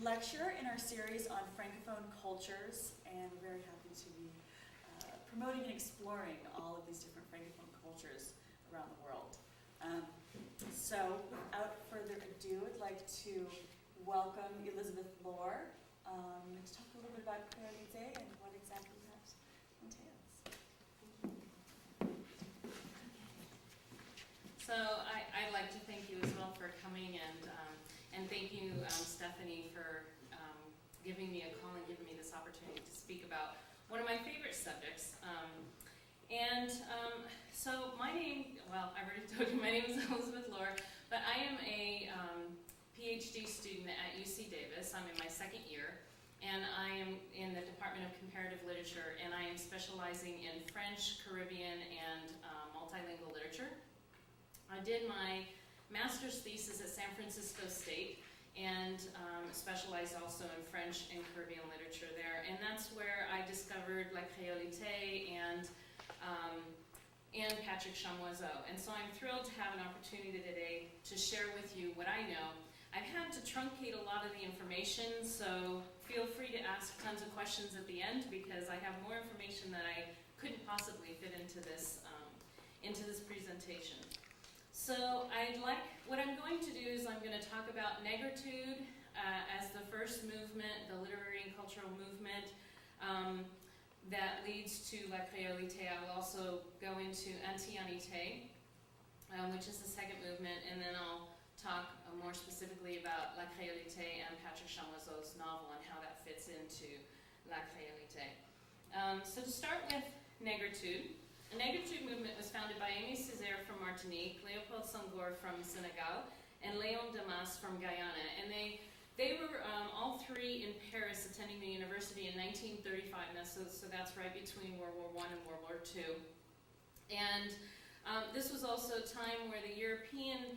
lecture in our series on Francophone cultures, and we're very happy to be promoting and exploring all of these different Francophone cultures around the world. So without further ado, I'd like to welcome Elizabeth Lohr to talk a little bit about Créolité and what exactly that entails. So I'd like to thank you as well for coming, and thank you, Stephanie, for giving me a call and giving me this opportunity to speak about one of my favorite subjects. So my name, well, I already told you, my name is Elizabeth Lohr, but I am a PhD student at UC Davis. I'm in my second year, and I am in the Department of Comparative Literature, and I am specializing in French, Caribbean, and multilingual literature. I did my master's thesis at San Francisco State, and specialized also in French and Caribbean literature there, and that's where I discovered La Créolité and Patrick Chamoiseau. And so I'm thrilled to have an opportunity today to share with you what I know. I've had to truncate a lot of the information, so feel free to ask tons of questions at the end, because I have more information that I couldn't possibly fit into this presentation. So what I'm going to do is I'm going to talk about negritude as the first movement, the literary and cultural movement that leads to La Créolité. I will also go into Anti-Anité, which is the second movement, and then I'll talk more specifically about La Créolité and Patrick Chamoiseau's novel and how that fits into La Créolité. So to start with negritude. The negritude movement was founded by Aimé Césaire from Martinique, Léopold Senghor from Senegal, and Léon Damas from Guyana. And they were all three in Paris attending the university in 1935, so that's right between World War I and World War II. And this was also a time where the European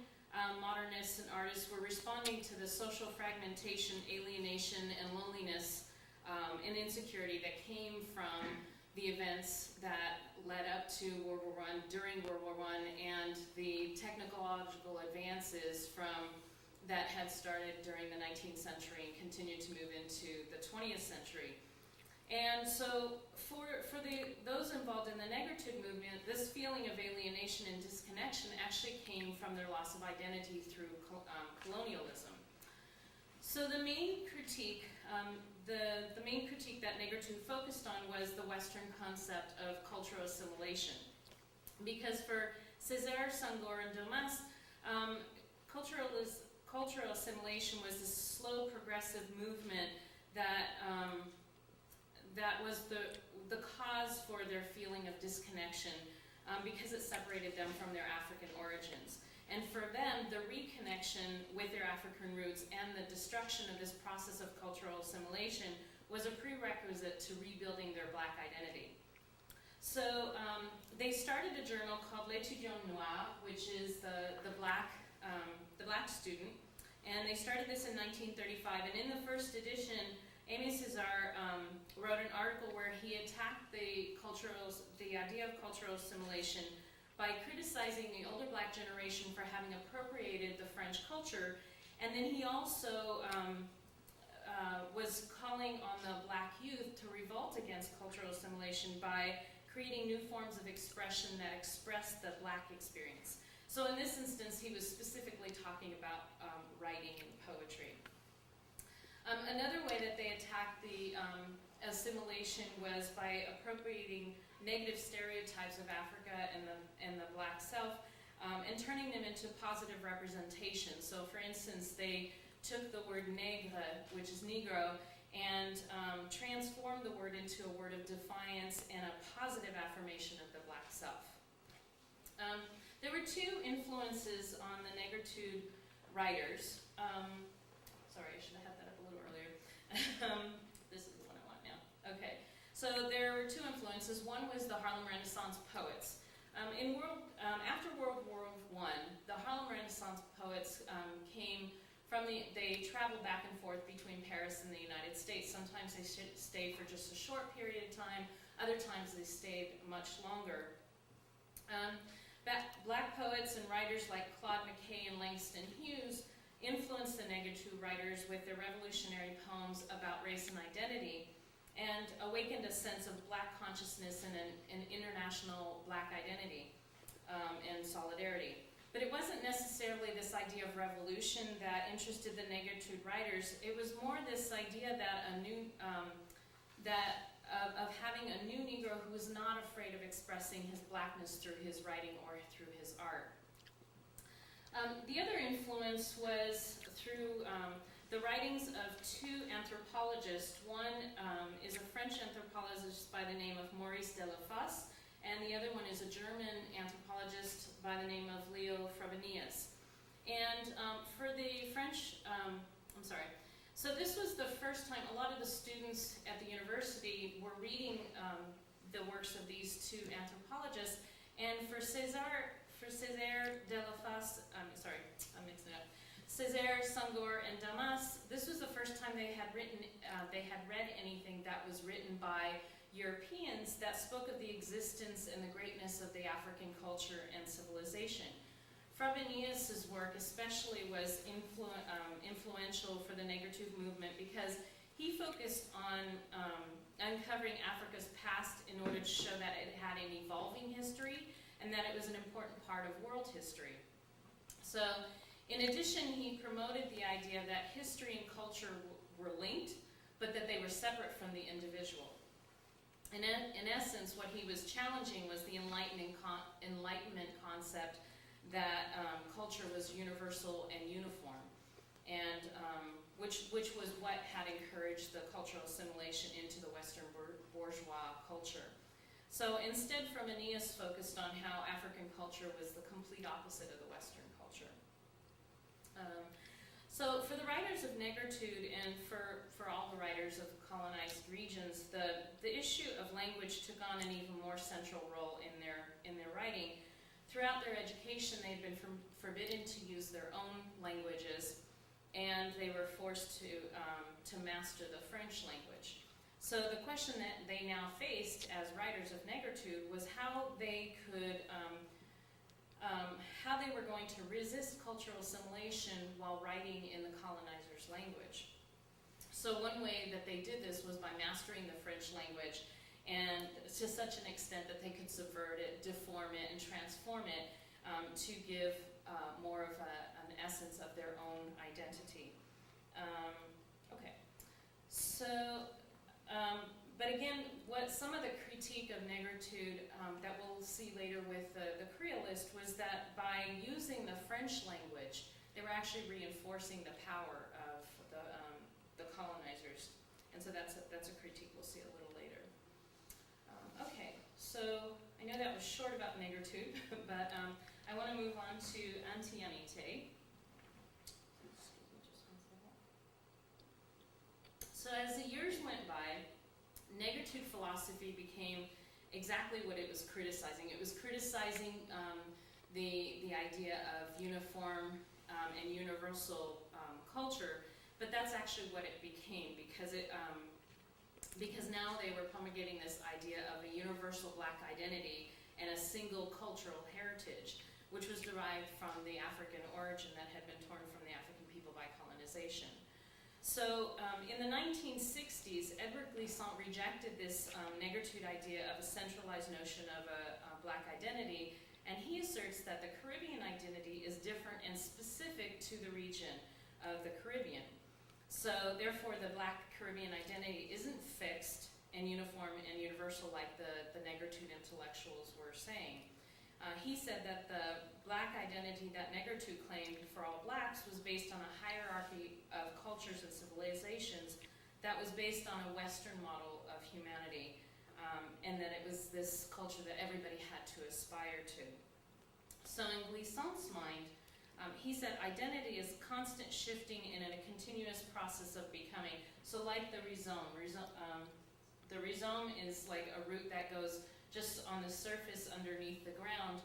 modernists and artists were responding to the social fragmentation, alienation, and loneliness and insecurity that came from the events that led up to World War I, during World War I, and the technological advances that had started during the 19th century and continued to move into the 20th century. And so for those involved in the negritude movement, this feeling of alienation and disconnection actually came from their loss of identity through colonialism. So the main critique that negritude focused on was the Western concept of cultural assimilation. Because for Césaire, Senghor, and Damas, cultural assimilation was this slow, progressive movement that was the cause for their feeling of disconnection, because it separated them from their African origins. And for them, the reconnection with their African roots and the destruction of this process of cultural assimilation was a prerequisite to rebuilding their Black identity. So they started a journal called L'Étudiant Noir, which is the black student, and they started this in 1935. And in the first edition, Aimé Césaire wrote an article where he attacked the idea of cultural assimilation by criticizing the older Black generation for having appropriated the French culture, and then he also was calling on the Black youth to revolt against cultural assimilation by creating new forms of expression that expressed the Black experience. So in this instance, he was specifically talking about writing and poetry. Another way that they attacked the assimilation was by appropriating negative stereotypes of Africa and the Black South and turning them into positive representation. So for instance, they took the word nègre, which is Negro, and transformed the word into a word of defiance and a positive affirmation of the Black South. There were two influences on the negritude writers. Sorry, I should have had that up a little earlier. This is the one I want now. Okay. So there were two influences. One was the Harlem Renaissance poets. After World War I, the Harlem Renaissance poets they traveled back and forth between Paris and the United States. Sometimes they stayed for just a short period of time. Other times they stayed much longer. Black poets and writers like Claude McKay and Langston Hughes influenced the Negritude writers with their revolutionary poems about race and identity, and awakened a sense of Black consciousness and an international Black identity and solidarity. But it wasn't necessarily this idea of revolution that interested the Negritude writers. It was more this idea that of having a new Negro who was not afraid of expressing his Blackness through his writing or through his art. The other influence was through the writings of two anthropologists. One is a French anthropologist by the name of Maurice Delafosse, and the other one is a German anthropologist by the name of Leo Frobenius. And for the French, so this was the first time a lot of the students at the university were reading the works of these two anthropologists, and for César Delafosse, I'm mixing it up, César, Senghor, and Damas, this was the first time they had read anything that was written by Europeans that spoke of the existence and the greatness of the African culture and civilization. Frobenius' work especially was influential for the Negritude movement because he focused on uncovering Africa's past in order to show that it had an evolving history and that it was an important part of world history. So, in addition, he promoted the idea that history and culture were linked, but that they were separate from the individual. And in essence, what he was challenging was the Enlightenment concept that culture was universal and uniform, and which was what had encouraged the cultural assimilation into the Western bourgeois culture. So instead, Frobenius focused on how African culture was the complete opposite of the Western culture. So for the writers of Negritude and for all the writers of colonized regions, the issue of language took on an even more central role in their writing. Throughout their education, they had been forbidden to use their own languages, and they were forced to master the French language. So the question that they now faced as writers of Negritude was how they could how they were going to resist cultural assimilation while writing in the colonizer's language. So one way that they did this was by mastering the French language, and to such an extent that they could subvert it, deform it, and transform it to give more of an essence of their own identity. But again, what some of the critique of Negritude that we'll see later with the Creolist was that by using the French language, they were actually reinforcing the power of the colonizers. And so that's a critique we'll see a little later. So I know that was short about Negritude, but I want to move on to Anti-Amité. So as the years went by, Negritude philosophy became exactly what it was criticizing. It was criticizing the idea of uniform and universal culture, but that's actually what it became because now they were promulgating this idea of a universal Black identity and a single cultural heritage, which was derived from the African origin that had been torn from the African people by colonization. So in the 1960s, Edward Glissant rejected this Negritude idea of a centralized notion of a Black identity, and he asserts that the Caribbean identity is different and specific to the region of the Caribbean. So therefore, the Black Caribbean identity isn't fixed and uniform and universal like the Negritude intellectuals were saying. He said that the Black identity that Negritude claimed for all Blacks was based on a hierarchy of cultures and civilizations that was based on a Western model of humanity, and that it was this culture that everybody had to aspire to. So in Glissant's mind, he said identity is constant shifting and in a continuous process of becoming. So like the rhizome. The rhizome is like a root that goes just on the surface underneath the ground,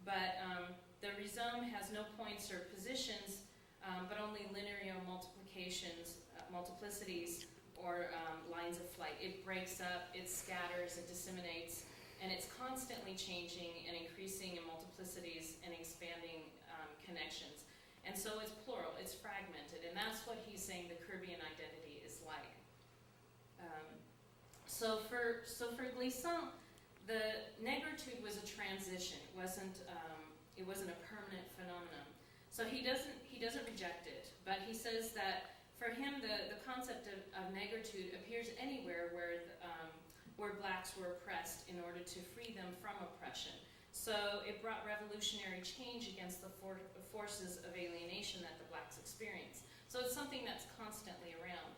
but the rhizome has no points or positions, but only linear multiplicities, or lines of flight. It breaks up, it scatters, it disseminates, and it's constantly changing and increasing in multiplicities and expanding connections. And so it's plural, it's fragmented, and that's what he's saying the Caribbean identity is like. So for Glissant, the negritude was a transition. It wasn't a permanent phenomenon. So he doesn't reject it, but he says that for him the concept of negritude appears anywhere where blacks were oppressed in order to free them from oppression. So it brought revolutionary change against the forces of alienation that the blacks experienced. So it's something that's constantly around.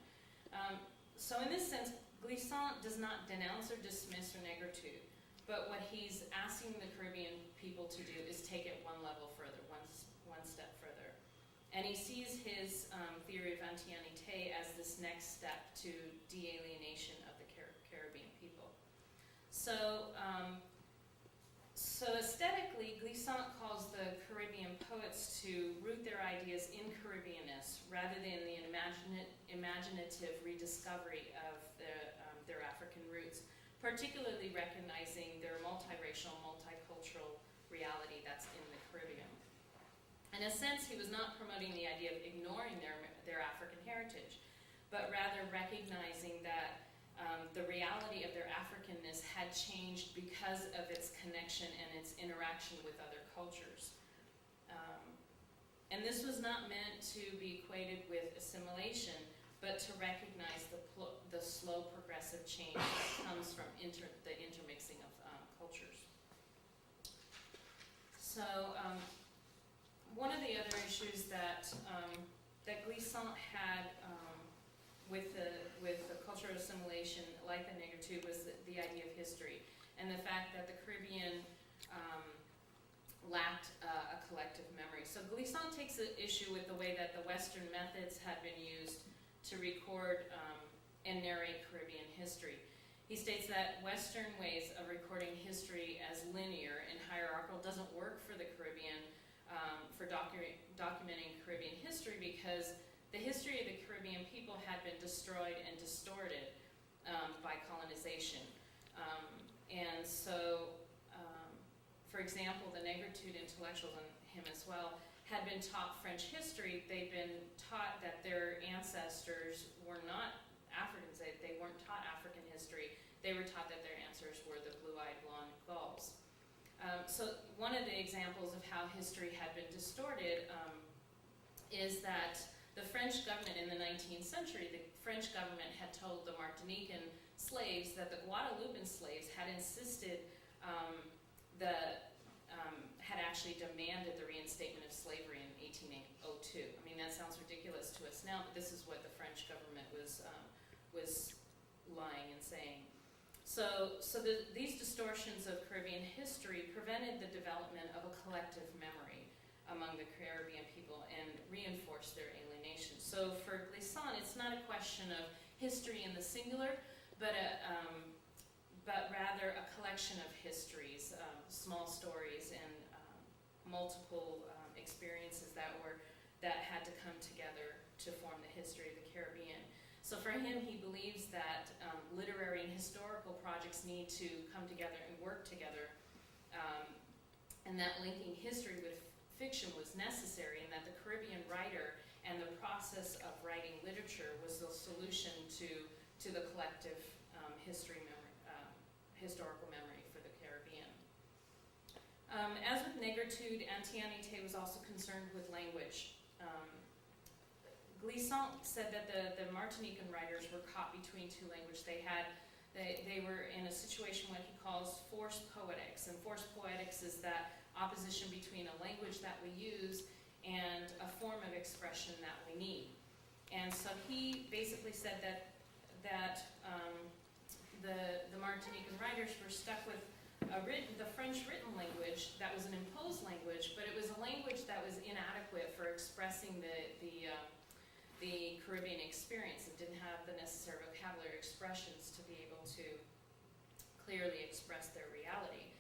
So in this sense, Glissant does not denounce or dismiss negritude, but what he's asking the Caribbean people to do is take it one level further, one step further. And he sees his theory of anti-anité as this next step to de-alienation of the Caribbean people. So aesthetically, Glissant calls the Caribbean poets to root their ideas in Caribbeanness rather than the imaginative rediscovery of their African roots, particularly recognizing their multiracial, multicultural reality that's in the Caribbean. In a sense, he was not promoting the idea of ignoring their African heritage, but rather recognizing that the reality of their Africanness had changed because of its connection and its interaction with other cultures. And this was not meant to be equated with assimilation, but to recognize the slow progressive change that comes from the intermixing of cultures. So one of the other issues that Glissant had with the cultural assimilation, like the negritude, was the idea of history, and the fact that the Caribbean lacked a collective memory. So Glissant takes an issue with the way that the Western methods had been used to record and narrate Caribbean history. He states that Western ways of recording history as linear and hierarchical doesn't work for the Caribbean, for documenting Caribbean history, because the history of the Caribbean people had been destroyed and distorted by colonization. And so, for example, the negritude intellectuals, and him as well, had been taught French history. They'd been taught that their ancestors were not Africans. They weren't taught African history. They were taught that their ancestors were the blue-eyed blonde Gauls. So one of the examples of how history had been distorted is that the French government in the 19th century, the French government had told the Martinican slaves that the Guadeloupean slaves had insisted had actually demanded the reinstatement of slavery in 1802. I mean, that sounds ridiculous to us now, but this is what the French government was lying and saying. So these distortions of Caribbean history prevented the development of a collective memory among the Caribbean people and reinforced their alienation. So for Glissant, it's not a question of history in the singular, but rather a collection of histories, small stories, and multiple experiences that had to come together to form the history of the Caribbean. So for him, he believes that literary and historical projects need to come together and work together, and that linking history with fiction was necessary, and that the Caribbean writer and the process of writing literature was the solution to the collective historical memory for the Caribbean. As with negritude, anti-anité was also concerned with language. Glissant said that the Martinican writers were caught between two languages. They were in a situation what he calls forced poetics, and forced poetics is that opposition between a language that we use and a form of expression that we need. And so he basically said that the Martinican writers were stuck with the French written language that was an imposed language, but it was a language that was inadequate for expressing the Caribbean experience. It didn't have the necessary vocabulary expressions to be able to clearly express their reality.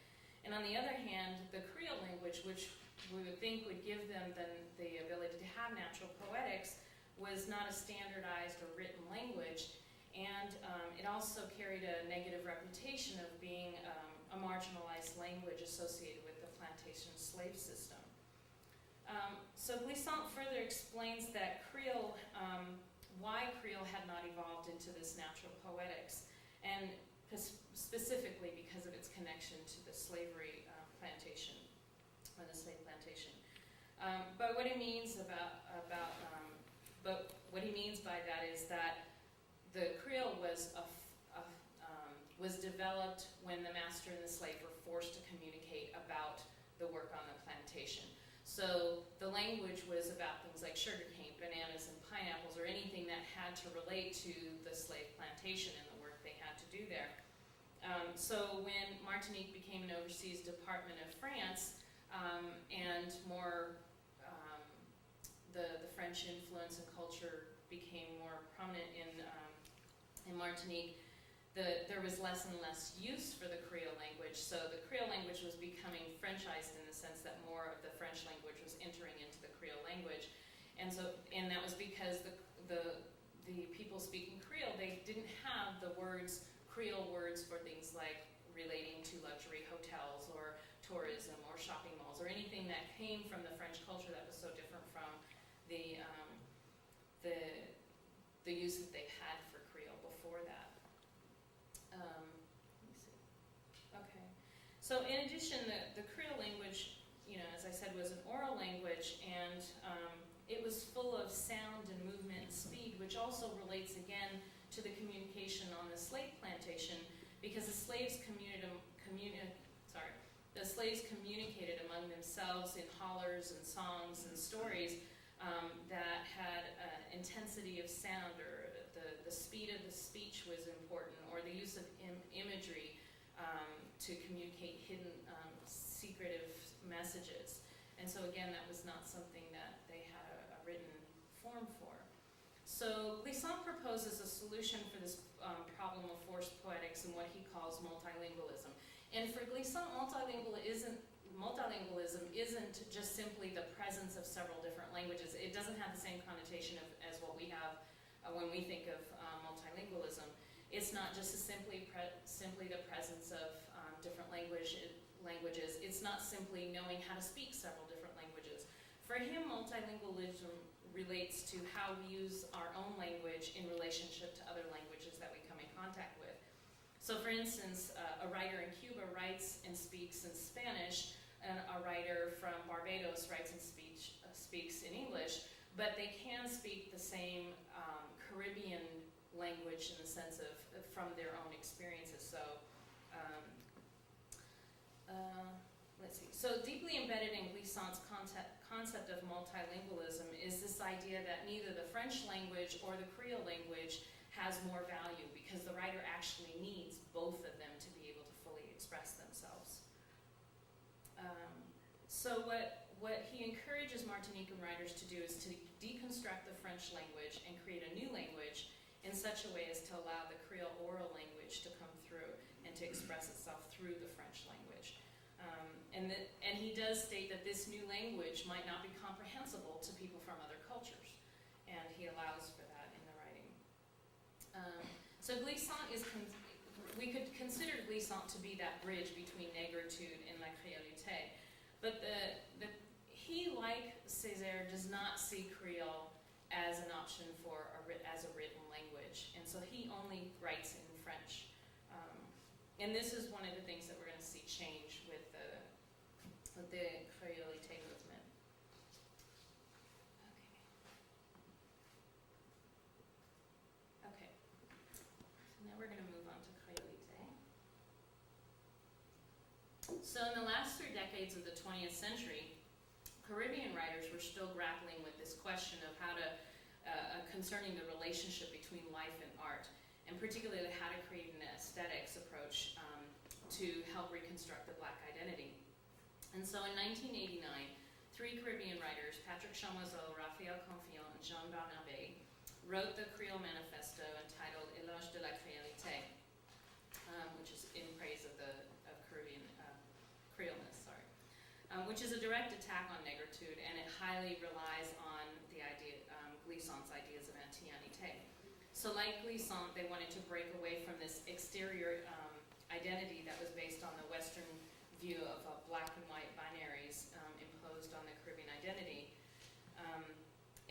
And on the other hand, the Creole language, which we would think would give them the ability to have natural poetics, was not a standardized or written language, and it also carried a negative reputation of being a marginalized language associated with the plantation slave system. So Glissant further explains that Creole, why Creole had not evolved into this natural poetics, and specifically because of its connection to the slavery plantation, or the slave plantation. But what he means what he means by that is that the Creole was developed when the master and the slave were forced to communicate about the work on the plantation. So the language was about things like sugarcane, bananas, and pineapples, or anything that had to relate to the slave plantation and the work they had to do there. So when Martinique became an overseas department of France, and more the French influence and culture became more prominent in Martinique, there was less and less use for the Creole language. So the Creole language was becoming Frenchized in the sense that more of the French language was entering into the Creole language. And that was because the people speaking Creole, they didn't have the Creole words for things like relating to luxury hotels or tourism or shopping malls or anything that came from the French culture that was so different from the use that they had for Creole before that. Let me see. Okay. So in addition, the Creole language, as I said, was an oral language, and it was full of sound and movement and speed, which also relates again to the communication on the slave plantation, because the slaves communicated among themselves in hollers and songs and stories that had intensity of sound, or the speed of the speech was important, or the use of imagery to communicate hidden, secretive messages. And so again, that was not something that they had a written form for. So Glissant proposes a solution for this problem of forced poetics in what he calls multilingualism. And for Glissant, multilingualism isn't just simply the presence of several different languages. It doesn't have the same connotation as what we have when we think of multilingualism. It's not just simply the presence of different languages. It's not simply knowing how to speak several different languages. For him, multilingualism relates to how we use our own language in relationship to other languages that we come in contact with. So for instance, a writer in Cuba writes and speaks in Spanish, and a writer from Barbados writes and speaks in English, but they can speak the same Caribbean language in the sense of from their own experiences. So let's see. So deeply embedded in Glissant's concept of multilingualism is this idea that neither the French language or the Creole language has more value, because the writer actually needs both of them to be able to fully express themselves. So what he encourages Martinican writers to do is to deconstruct the French language and create a new language in such a way as to allow the Creole oral language to come through and to express itself through the French language. And he does state that this new language might not be comprehensible to people from other cultures, and he allows for that in the writing. So Glissant we could consider Glissant to be that bridge between negritude and la créolité, but he, like Césaire, does not see Creole as an option as a written language, and so he only writes in French. And this is one of the things that we're going to see change with the créolité movement. Okay. So now we're going to move on to créolité. So in the last 3 decades of the 20th century, Caribbean writers were still grappling with this question of how to, concerning the relationship between life and art, and particularly how to create an aesthetics approach to help reconstruct the Black identity. And so in 1989, 3 Caribbean writers, Patrick Chamoiseau, Raphael Confiant, and Jean Barnabé, wrote the Creole Manifesto entitled Éloge de la Créolité, which is in praise of Caribbean Creoleness, which is a direct attack on negritude, and it highly relies on the idea, Glissant's ideas of anti-anité. So like Glissant, they wanted to break away from this exterior identity that was based on the Western view of black and white binaries imposed on the Caribbean identity,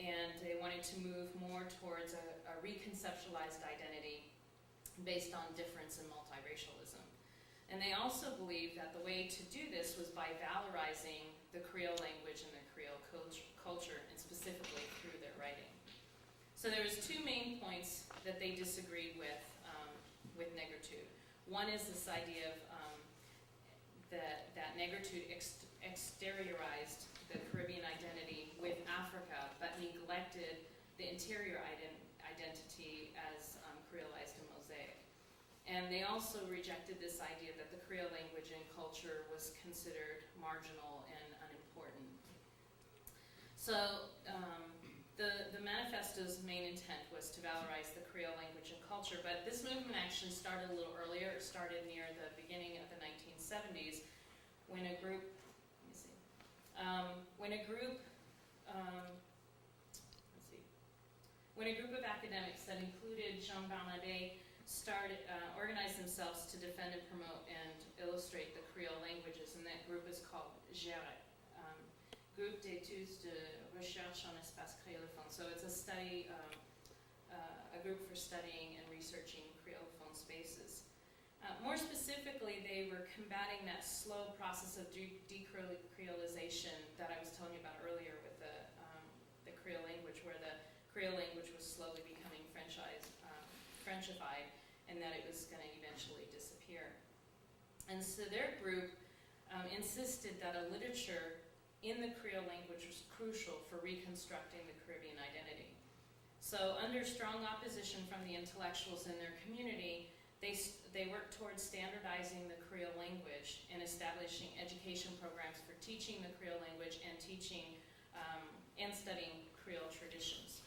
and they wanted to move more towards a reconceptualized identity based on difference and multiracialism. And they also believed that the way to do this was by valorizing the Creole language and the Creole culture, and specifically through their writing. So there was two main points that they disagreed with negritude. One is this idea of that negritude exteriorized the Caribbean identity with Africa, but neglected the interior identity as creolized and mosaic. And they also rejected this idea that the Creole language and culture was considered marginal and unimportant. So the manifesto's main intent was to valorize the Creole language and culture, but this movement actually started a little earlier. It started near the beginning of the 1970s when a group, when a group of academics that included Jean Barnabé organized themselves to defend and promote and illustrate the Creole languages, and that group is called GERE, Groupe d'études de recherche en espace créolophone. So it's a group for studying and researching Creolophone spaces. More specifically, they were combating that slow process of decreolization that I was telling you about earlier with the Creole language, where the Creole language was slowly becoming Frenchified, and that it was going to eventually disappear. And so their group insisted that a literature in the Creole language was crucial for reconstructing the Caribbean identity. So under strong opposition from the intellectuals in their community, they worked towards standardizing the Creole language and establishing education programs for teaching the Creole language and teaching and studying Creole traditions.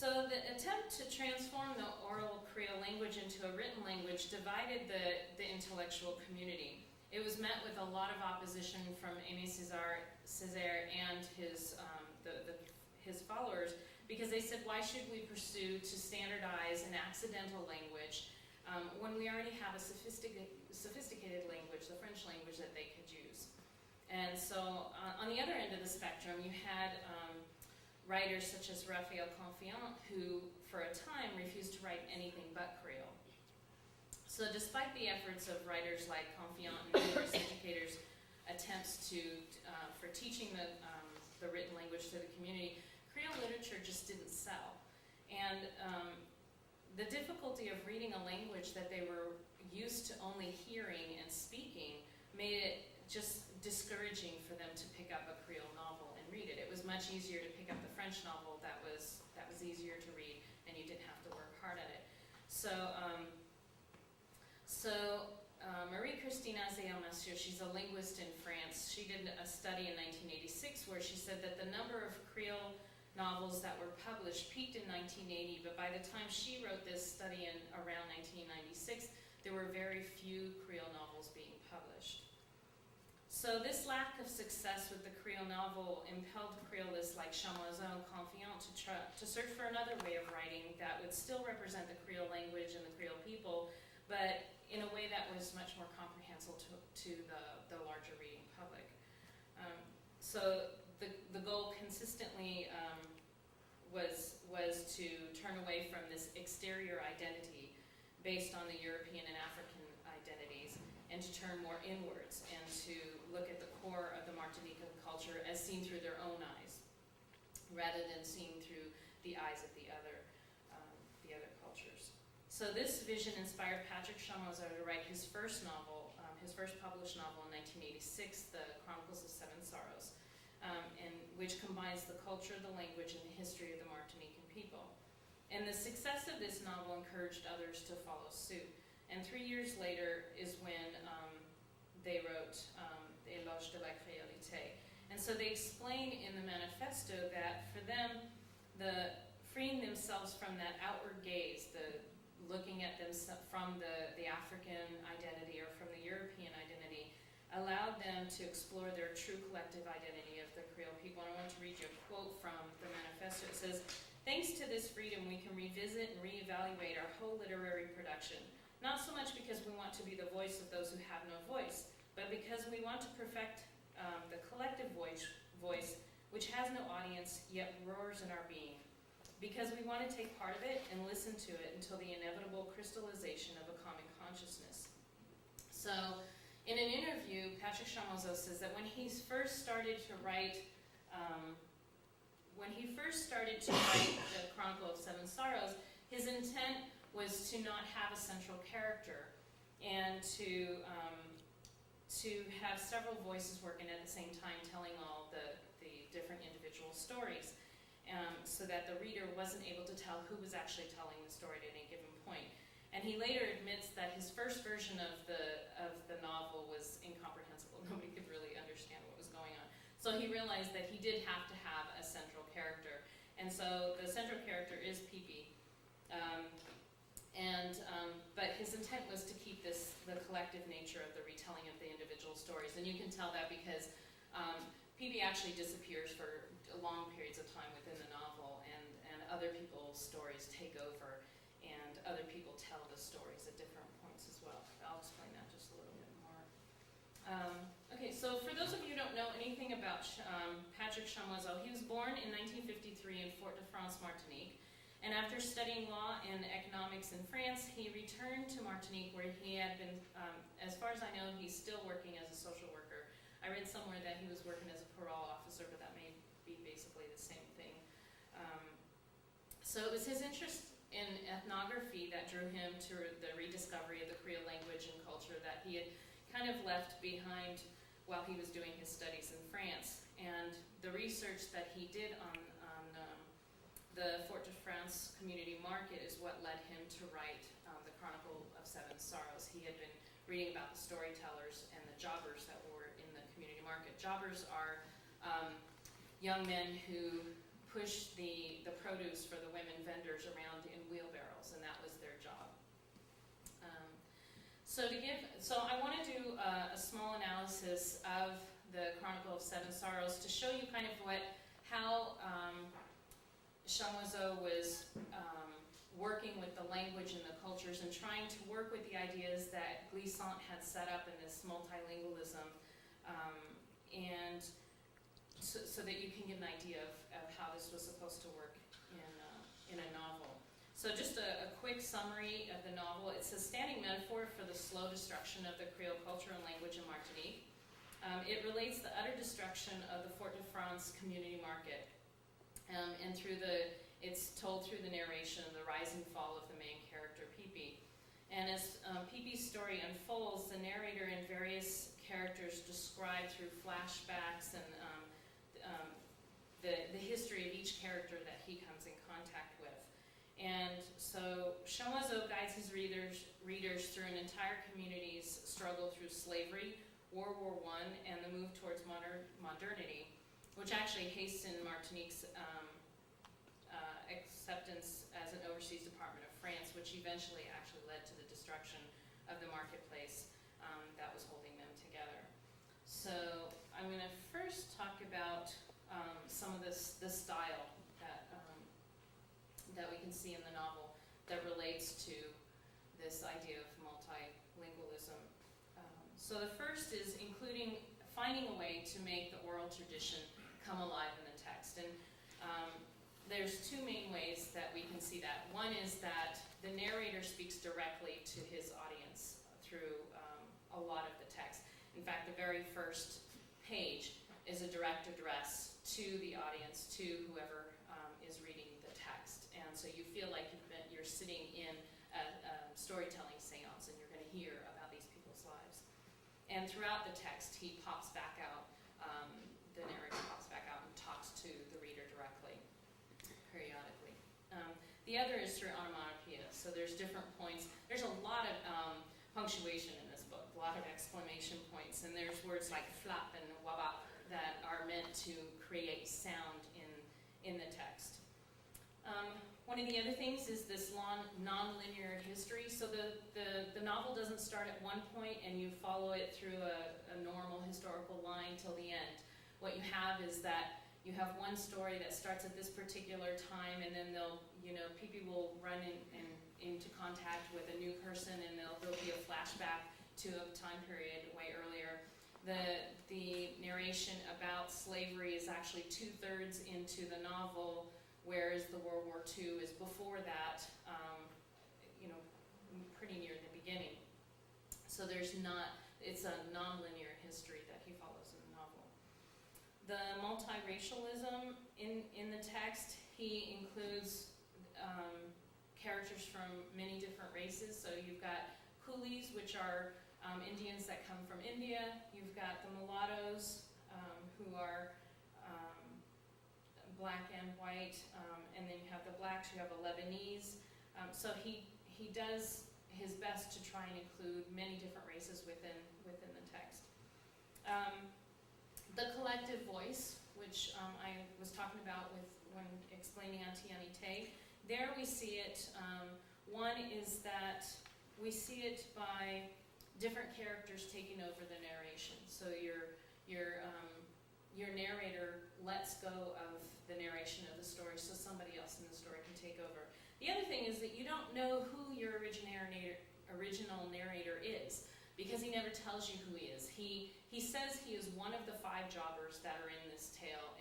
So the attempt to transform the oral Creole language into a written language divided the intellectual community. It was met with a lot of opposition from Aimé Césaire and his followers, because they said, why should we pursue to standardize an accidental language when we already have a sophisticated language, the French language, that they could use? And so on the other end of the spectrum, you had writers such as Raphael Confiant, who for a time refused to write anything but Creole. So despite the efforts of writers like Confiant and numerous educators' attempts for teaching the written language to the community, Creole literature just didn't sell. And the difficulty of reading a language that they were used to only hearing and speaking made it just discouraging for them to pick up a Creole novel and read it. It was much easier to pick up the French novel that was easier to read, and you didn't have to work hard at it. So Marie-Christine Azéa-Massieu, she's a linguist in France. She did a study in 1986 where she said that the number of Creole novels that were published peaked in 1980, but by the time she wrote this study in around 1996, there were very few Creole novels being published. So this lack of success with the Creole novel impelled Creolists like Chamoiseau and Confiant to search for another way of writing that would still represent the Creole language and the Creole people, but in a way that was much more comprehensible to the larger reading public. So the goal consistently was to turn away from this exterior identity based on the European and African identities, and to turn more inwards and to look at the core of the Martinican culture as seen through their own eyes, rather than seen through the eyes of the other cultures. So this vision inspired Patrick Chamoiseau to write his first novel, his first published novel in 1986, The Chronicles of Seven Sorrows, which combines the culture, the language, and the history of the Martinican people. And the success of this novel encouraged others to follow suit. And 3 years later is when they wrote Éloge de la Créolité. And so they explain in the manifesto that for them, the freeing themselves from that outward gaze, the looking at them from the African identity or from the European identity, allowed them to explore their true collective identity of the Creole people. And I want to read you a quote from the manifesto. It says, "Thanks to this freedom, we can revisit and reevaluate our whole literary production, not so much because we want to be the voice of those who have no voice, but because we want to perfect the collective voice, which has no audience, yet roars in our being. Because we want to take part of it and listen to it until the inevitable crystallization of a common consciousness. So, in an interview, Patrick Chamoiseau says that when he first started to write the Chronicle of Seven Sorrows, his intent was to not have a central character and to have several voices working at the same time, telling all the different individual stories, so that the reader wasn't able to tell who was actually telling the story at any given point. And he later admits that his first version of the novel was incomprehensible. Nobody could really understand what was going on. So he realized that he did have to have a central character. And so the central character is Pee-Pee. But his intent was to keep the collective nature of the retelling of the individual stories. And you can tell that because Pee-Pee actually disappears for long periods of time within the novel, and other people's stories take over, and other people tell the stories at different points as well. I'll explain that just a little bit more. Okay, so for those of you who don't know anything about Patrick Chamoiseau, he was born in 1953 in Fort-de-France, Martinique. And after studying law and economics in France, he returned to Martinique, where he had been, as far as I know, he's still working as a social worker. I read somewhere that he was working as a parole officer, but that may be basically the same thing. So it was his interest in ethnography that drew him to the rediscovery of the Creole language and culture that he had kind of left behind while he was doing his studies in France. And the research that he did on the Fort-de-France community market is what led him to write the Chronicle of Seven Sorrows. He had been reading about the storytellers and the jobbers that were in the community market. Jobbers are young men who push the produce for the women vendors around in wheelbarrows, and that was their job. So I want to do a small analysis of the Chronicle of Seven Sorrows to show you kind of how Chamoiseau was working with the language and the cultures and trying to work with the ideas that Glissant had set up in this multilingualism, and so that you can get an idea of how this was supposed to work in a novel. So just a quick summary of the novel. It's a standing metaphor for the slow destruction of the Creole culture and language in Martinique. It relates the utter destruction of the Fort-de-France community market. And it's told through the narration of the rise and fall of the main character, Pee-Pee. And as Pee-Pee's story unfolds, the narrator and various characters describe through flashbacks and the history of each character that he comes in contact with. And so Chamoiseau guides his readers through an entire community's struggle through slavery, World War I, and the move towards modernity, which actually hastened Martinique's acceptance as an overseas department of France, which eventually actually led to the destruction of the marketplace that was holding them together. So I'm going to first talk about some of the style that we can see in the novel that relates to this idea of multilingualism. So the first is finding a way to make the oral tradition come alive in the text. And there's two main ways that we can see that. One is that the narrator speaks directly to his audience through a lot of the text. In fact, the very first page is a direct address to the audience, to whoever is reading the text. And so you feel like you're sitting in a storytelling seance and you're going to hear about these people's lives. And throughout the text, he pops back out, the narrator pops back out and talks to the reader directly, periodically. The other is through onomatopoeia. So there's different points. There's a lot of punctuation in this book, a lot of exclamation points, and there's words like flap and wabap that are meant to create sound in the text. One of the other things is this long non-linear history. So the novel doesn't start at one point and you follow it through a normal historical line till the end. What you have is that you have one story that starts at this particular time, and then Pee-Pee will run in and into contact with a new person, and there'll be a flashback to a time period way earlier. The narration about slavery is actually 2/3 into the novel, whereas the World War II is before that, pretty near the beginning. So it's a non-linear history that he follows in the novel. The multiracialism in the text, he includes characters from many different races. So you've got coolies, which are Indians that come from India. You've got the mulattoes, who are black and white, and then you have the blacks, you have the Lebanese. So he does his best to try and include many different races within the text. The collective voice, which I was talking about when explaining Antianité, there we see it. One is that we see it by different characters taking over the narration. So your narrator lets go of the narration of the story so somebody else in the story can take over. The other thing is that you don't know who your original narrator is, because he never tells you who he is. He says he is one of the 5 jobbers that are in this tale,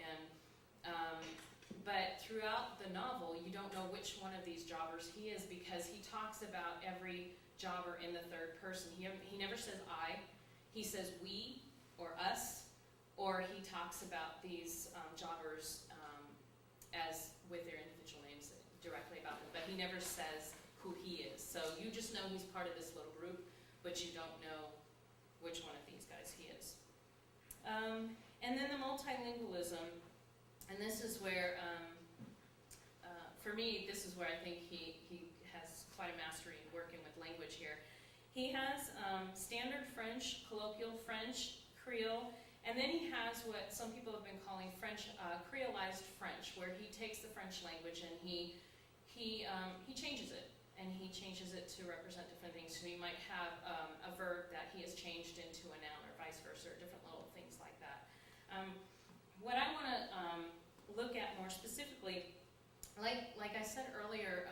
but throughout the novel, you don't know which one of these jobbers he is, because he talks about every jobber in the 3rd person. He never says I. He says we or us, or he talks about these jobbers as with their individual names directly about them, but he never says who he is. So you just know he's part of this little group, but you don't know which one of these guys he is. And then the multilingualism, and this is where, for me, this is where I think he has quite a mastery in working with language here. He has standard French, colloquial French, Creole, and then he has what some people have been calling French, creolized French, where he takes the French language and he changes it, and he changes it to represent different things. So you might have a verb that he has changed into a noun, or vice versa, or different little things like that. What I want to look at more specifically, like I said earlier,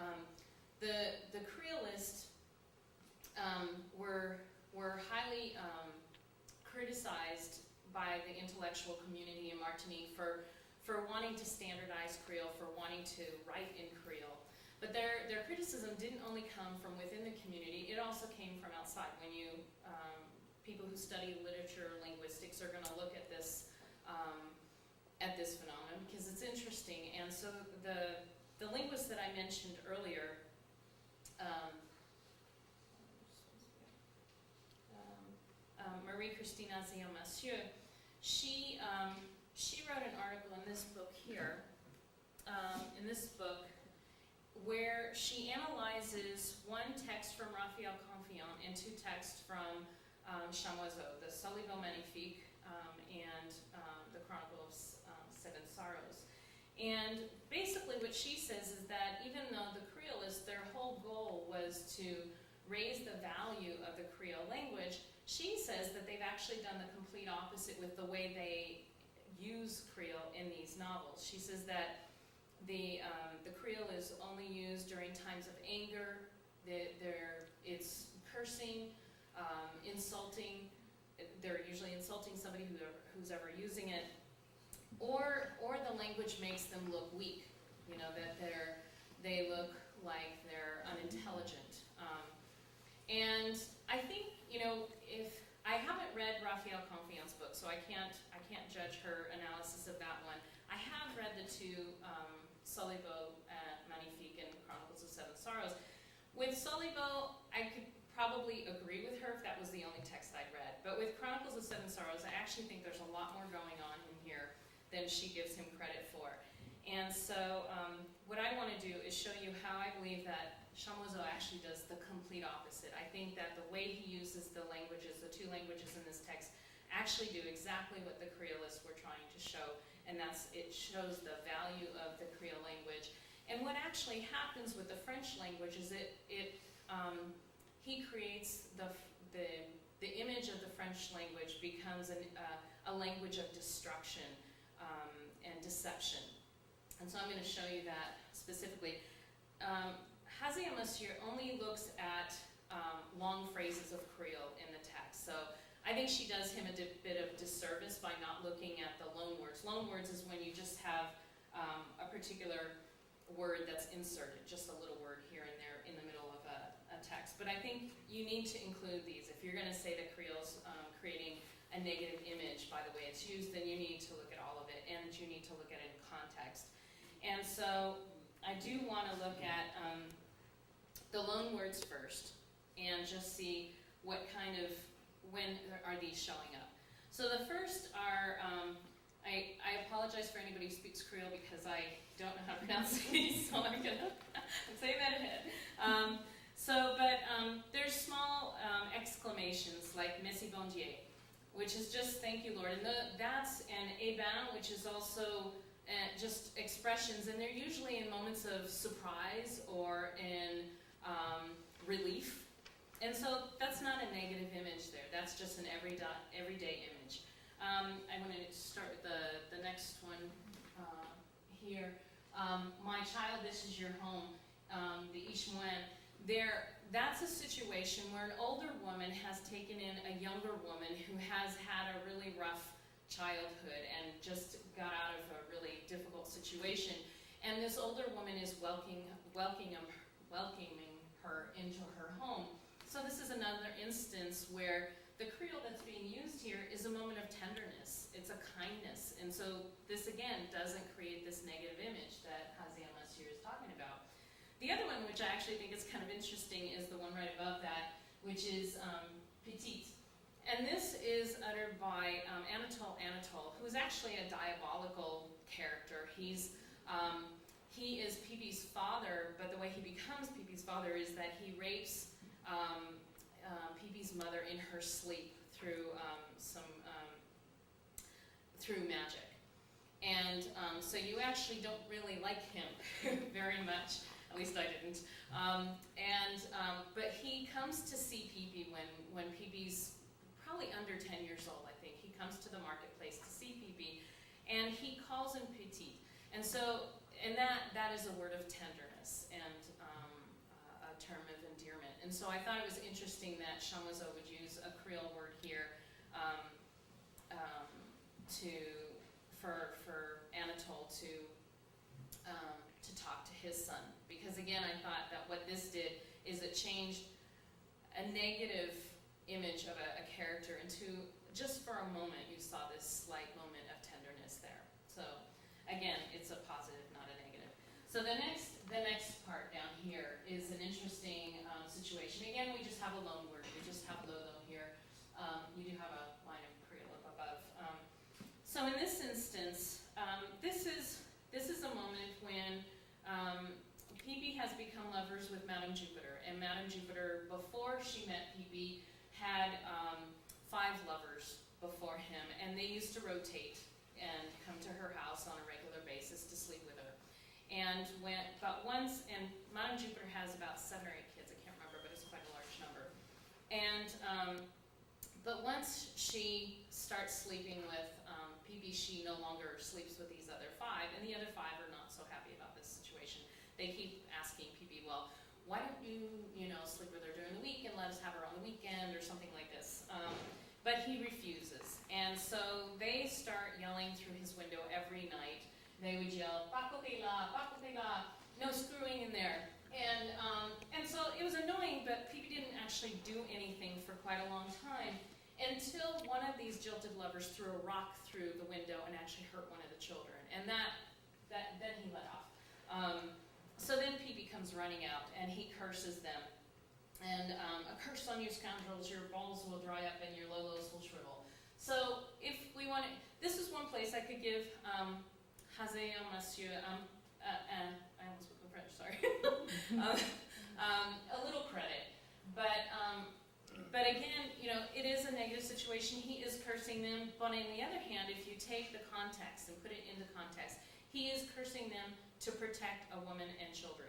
the Creolists were highly criticized by the intellectual community in Martinique for wanting to standardize Creole, for wanting to write in Creole. But their criticism didn't only come from within the community, it also came from outside. When people who study literature or linguistics are going to look at this phenomenon, because it's interesting. And so the linguist that I mentioned earlier, Marie-Christine Azion-Massieu, she wrote an article in this book here, where she analyzes one text from Raphael Confiant and 2 texts from Chamoiseau, the Soliveau Magnifique and the Chronicle of 7 Sorrows. And basically what she says is that even though the Creolists, their whole goal was to raise the value of the Creole language, she says that they've actually done the complete opposite with the way they use Creole in these novels. She says that the Creole is only used during times of anger. It's cursing, insulting. They're usually insulting somebody who's ever using it, or the language makes them look weak. That they look like they're unintelligent. And I think if I haven't read Raphael Confiant's book, so I can't judge her analysis of that one. I have read the 2 Soliveau Magnifique and Chronicles of 7 Sorrows. With Soliveau, I could probably agree with her if that was the only text I'd read. But with Chronicles of 7 Sorrows, I actually think there's a lot more going on in here than she gives him credit for. And so what I want to do is show you how I believe that Chamoiseau actually does the complete opposite. I think that the way he uses the languages, the 2 languages in this text, actually do exactly what the Creolists were trying to show, and it shows the value of the Creole language. And what actually happens with the French language is he creates the image of the French language becomes a language of destruction and deception. And so I'm going to show you that specifically. Hazia Monsieur only looks at long phrases of Creole in the text. So I think she does him a bit of disservice by not looking at the loan words. Loan words is when you just have a particular word that's inserted, just a little word here and there in the middle of a text. But I think you need to include these. If you're going to say that Creole's creating a negative image by the way it's used, then you need to look at all of it, and you need to look at it in context. And so I do want to look at the loan words first and just see what kind of, when are these showing up. So the first are, I apologize for anybody who speaks Creole because I don't know how to pronounce these, so I'm going to say that ahead. There's small exclamations like Merci bon Dieu, which is just thank you, Lord. And that's an eh ben, which is also just expressions, and they're usually in moments of surprise or in relief. And so that's not a negative image there. That's just an everyday image. I want to start with the next one here. My child, this is your home. The Ishmoen. That's a situation where an older woman has taken in a younger woman who has had a really rough childhood and just got out of a really difficult situation. And this older woman is welcoming her into her home. So this is another instance where the Creole that's being used here is a moment of tenderness. It's a kindness. And so this, again, doesn't create this negative image that Hazia Monsieur is talking about. The other one, which I actually think is kind of interesting, is the one right above that, which is petite. And this is uttered by Anatole, who is actually a diabolical character. He is Pipi's father, but the way he becomes Pipi's father is that he rapes Pipi's mother in her sleep through through magic. And so you actually don't really like him very much. At least I didn't. But he comes to see Pipi when Pipi's probably under 10 years old, I think. He comes to the marketplace to see Pipi, and he calls him Petite. And so, that is a word of tenderness and a term of endearment. And so I thought it was interesting that Chamoiseau would use a Creole word here for Anatole to talk to his son. Because again, I thought that what this did is it changed a negative image of a character into, just for a moment, you saw this slight moment of tenderness there. So again, it's a positive, not a negative. So the next part down here is an interesting situation. Again, we just have a loan word. We just have Lolo here. You do have a line of Creole up above. So in this instance, this is a moment when Pipi has become lovers with Madame Jupiter, and Madame Jupiter, before she met Pipi, had 5 lovers before him, and they used to rotate and come to her house on a regular basis to sleep with her. And Madame Jupiter has about 7 or 8 kids, I can't remember, but it's quite a large number. And but once she starts sleeping with Pipi, she no longer sleeps with these other 5, and the other 5 are not so happy about this situation. They keep asking Pipi, well, why don't you sleep with her during the week and let us have her on the weekend or something like this? But he refuses. And so they start yelling through his window every night. They would yell, "Pakotela, pakotela," no screwing in there. And so it was annoying, but Pipi didn't actually do anything for quite a long time until one of these jilted lovers threw a rock through the window and actually hurt one of the children. And then he let off. So then Pipi comes running out, and he curses them. And a curse on you scoundrels, your balls will dry up and your lolos will shrivel. So if we want to, this is one place I could give Hazia Monsieur, I almost spoke in French, sorry, a little credit. But again, it is a negative situation. He is cursing them, but on the other hand, if you take the context and put it into context, he is cursing them to protect a woman and children.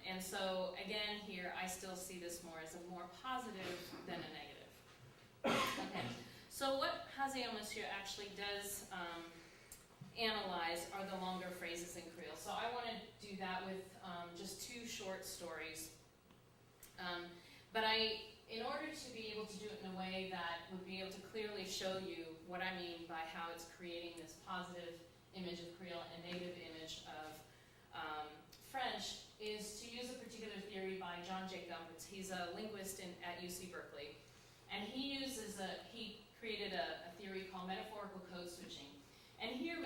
And so, again, here, I still see this more as a more positive than a negative. Okay, so what Hazia Monsieur actually does analyze are the longer phrases in Creole. So I want to do that with just 2 short stories. But in order to be able to do it in a way that would be able to clearly show you what I mean by how it's creating this positive image of Creole and negative image of French, is to use a particular theory by John J. Gumpertz. He's a linguist at UC Berkeley, and he created a theory called metaphorical code switching. And here,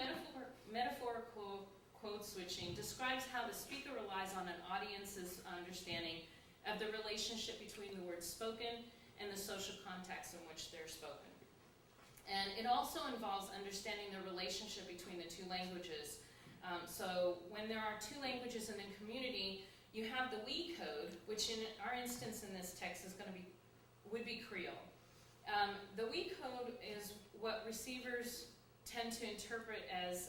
metaphorical code switching describes how the speaker relies on an audience's understanding of the relationship between the words spoken and the social context in which they're spoken. And it also involves understanding the relationship between the 2 languages. So when there are 2 languages in the community, you have the we code, which in our instance in this text would be Creole. The we code is what receivers tend to interpret as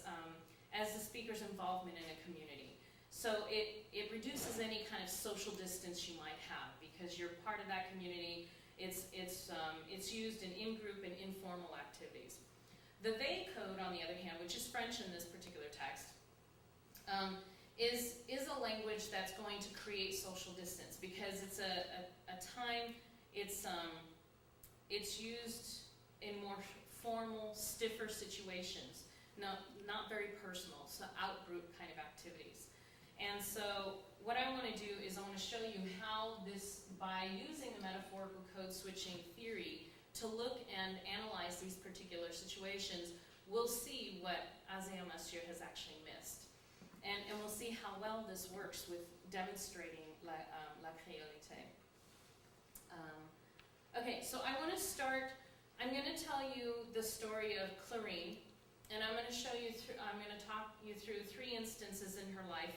the speaker's involvement in a community. So it reduces any kind of social distance you might have because you're part of that community. It's used in in-group and informal activities. The they code, on the other hand, which is French in this particular text, is a language that's going to create social distance because it's a time, it's used in more formal, stiffer situations, not very personal, so out-group kind of activities. And so what I want to do is I want to show you how by using the metaphorical code switching theory to look and analyze these particular situations, we'll see what Azéa Massieu has actually missed. And we'll see how well this works with demonstrating la créolité. Okay, so I want to start, I'm going to tell you the story of Clarine, and I'm going to talk you through 3 instances in her life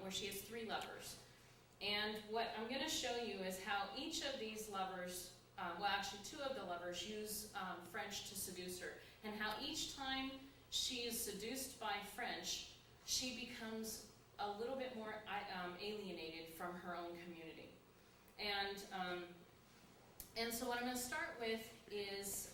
where she has 3 lovers. And what I'm going to show you is how each of these lovers, well actually 2 of the lovers use French to seduce her, and how each time she is seduced by French, she becomes a little bit more alienated from her own community. And so what I'm going to start with is,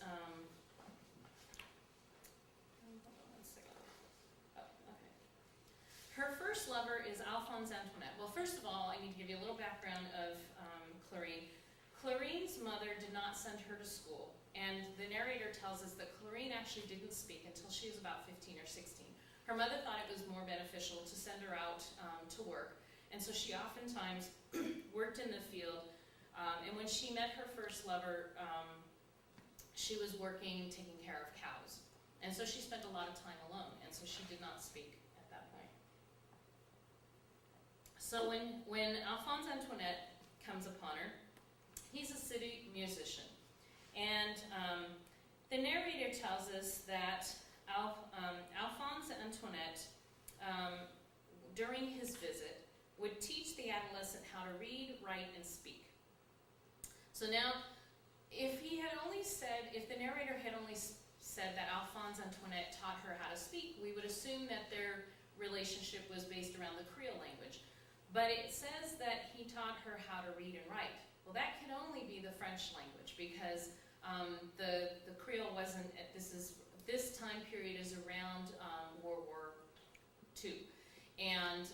her first lover is Alphonse Antoinette. Well, first of all, I need to give you a little background of Clarine. Clarine's mother did not send her to school, and the narrator tells us that Clarine actually didn't speak until she was about 15 or 16. Her mother thought it was more beneficial to send her out to work, and so she oftentimes worked in the field, and when she met her first lover, she was working taking care of cows. And so she spent a lot of time alone, and so she did not speak at that point. So when Alphonse Antoinette comes upon her, he's a city musician. And the narrator tells us that Alphonse Antoinette, during his visit, would teach the adolescent how to read, write, and speak. So now, if the narrator had only said that Alphonse Antoinette taught her how to speak, we would assume that their relationship was based around the Creole language. But it says that he taught her how to read and write. Well, that could only be the French language because the Creole wasn't, this time period is around World War II. And